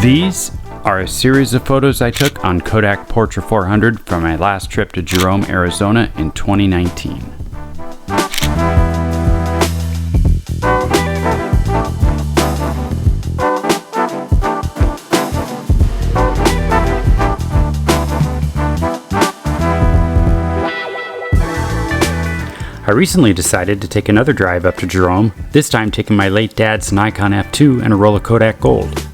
These are a series of photos I took on Kodak Portra 400 from my last trip to Jerome, Arizona in 2019. I recently decided to take another drive up to Jerome, this time taking my late dad's Nikon F2 and a roll of Kodak Gold.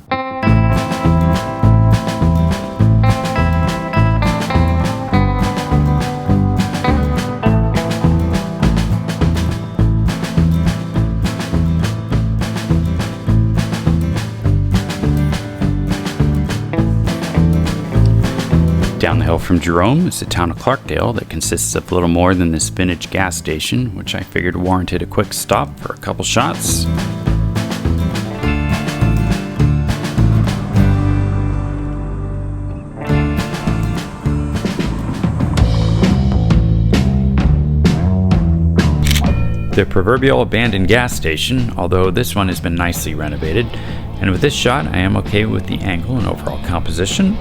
Down the hill from Jerome is the town of Clarkdale that consists of little more than this vintage gas station, which I figured warranted a quick stop for a couple shots. The proverbial abandoned gas station, although this one has been nicely renovated, and with this shot I am okay with the angle and overall composition.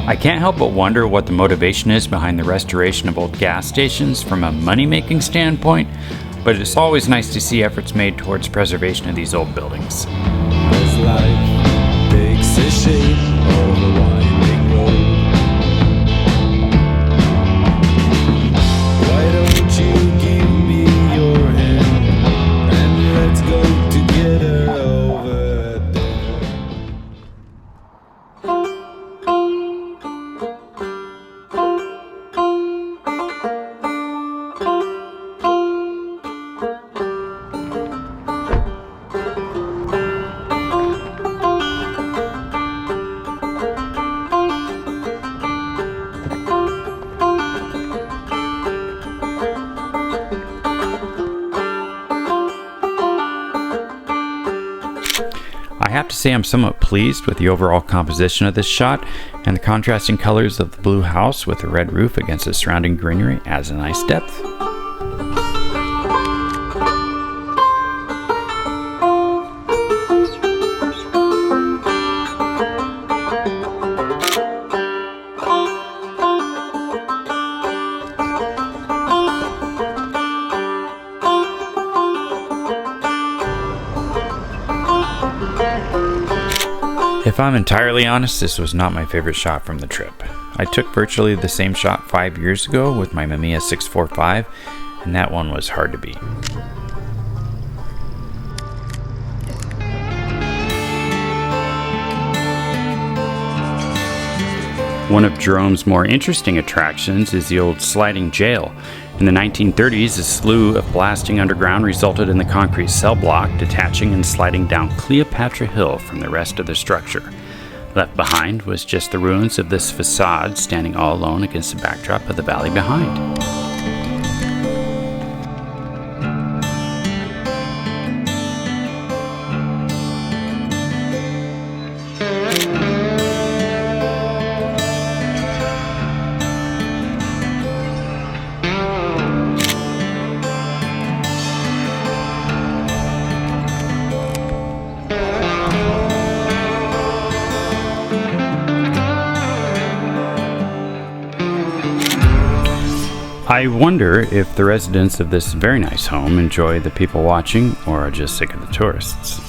I can't help but wonder what the motivation is behind the restoration of old gas stations from a money-making standpoint, but it's always nice to see efforts made towards preservation of these old buildings. As life takes the shape of a winding road, why don't you give me your hand and let's go together over there. I have to say I'm somewhat pleased with the overall composition of this shot, and the contrasting colors of the blue house with the red roof against the surrounding greenery adds a nice depth. If I'm entirely honest, this was not my favorite shot from the trip. I took virtually the same shot 5 years ago with my Mamiya 645, and that one was hard to beat. One of Jerome's more interesting attractions is the old sliding jail. In the 1930s, a slew of blasting underground resulted in the concrete cell block detaching and sliding down Cleopatra Hill from the rest of the structure. Left behind was just the ruins of this facade standing all alone against the backdrop of the valley behind. I wonder if the residents of this very nice home enjoy the people watching or are just sick of the tourists.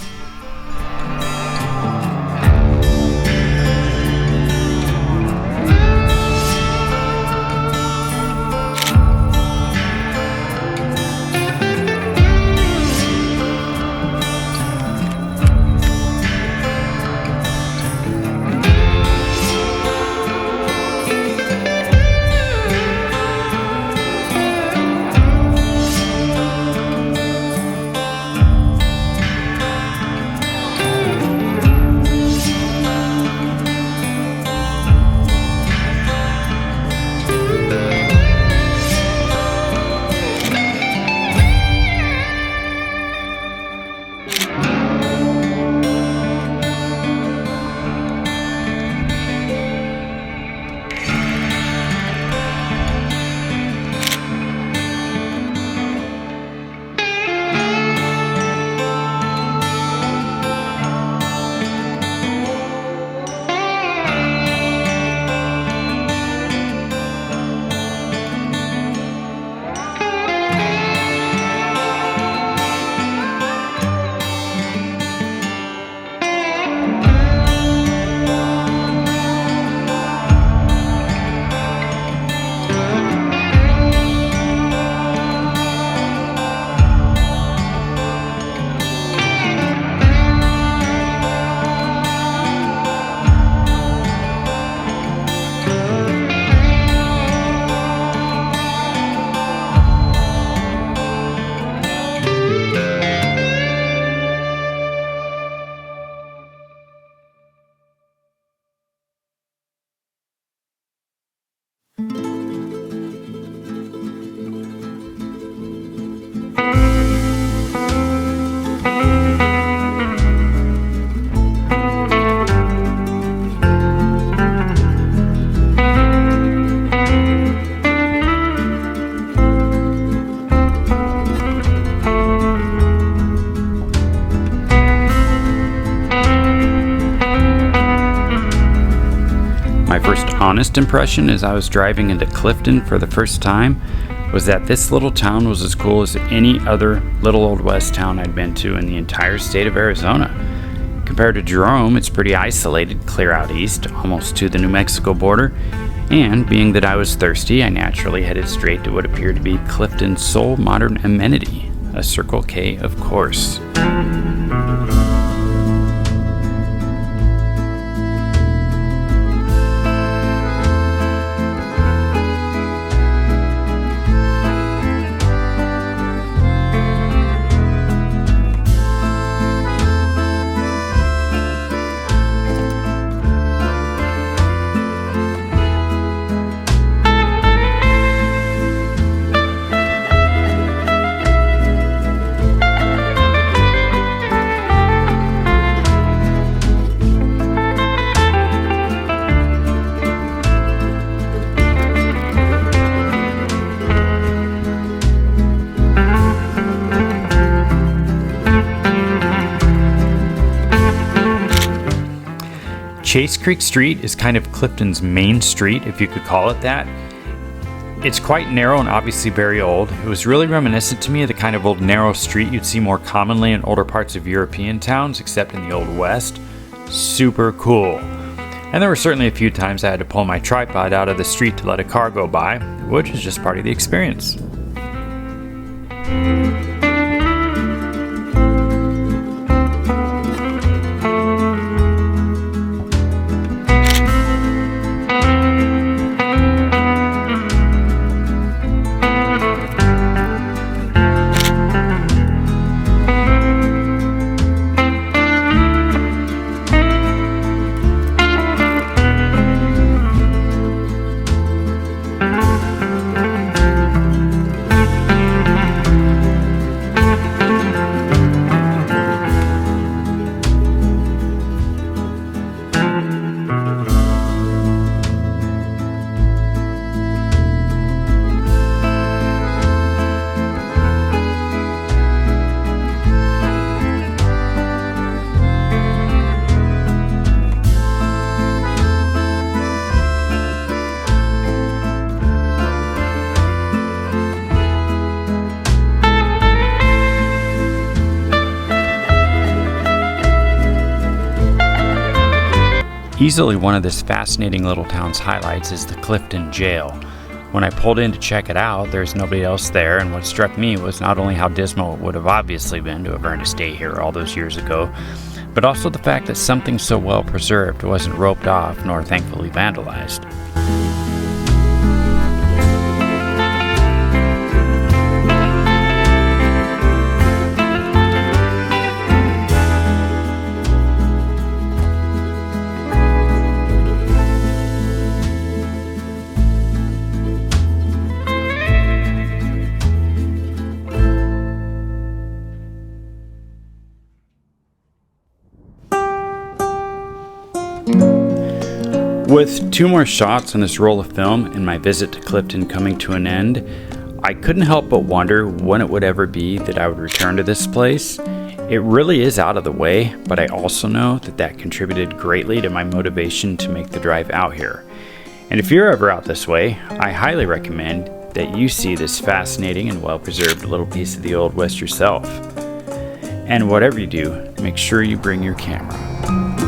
honest impression as I was driving into Clifton for the first time was that this little town was as cool as any other little old west town I'd been to in the entire state of Arizona. Compared to Jerome, it's pretty isolated, clear out east, almost to the New Mexico border, and being that I was thirsty, I naturally headed straight to what appeared to be Clifton's sole modern amenity, a Circle K, of course. Chase Creek Street is kind of Clifton's main street, if you could call it that. It's quite narrow and obviously very old. It was really reminiscent to me of the kind of old narrow street you'd see more commonly in older parts of European towns, except in the Old West. Super cool. And there were certainly a few times I had to pull my tripod out of the street to let a car go by, which is just part of the experience. Easily one of this fascinating little town's highlights is the Clifton Jail. When I pulled in to check it out, there's nobody else there, and what struck me was not only how dismal it would have obviously been to have earned a stay here all those years ago, but also the fact that something so well preserved wasn't roped off nor thankfully vandalized. With 2 more shots on this roll of film and my visit to Clifton coming to an end, I couldn't help but wonder when it would ever be that I would return to this place. It really is out of the way, but I also know that contributed greatly to my motivation to make the drive out here. And if you're ever out this way, I highly recommend that you see this fascinating and well-preserved little piece of the Old West yourself. And whatever you do, make sure you bring your camera.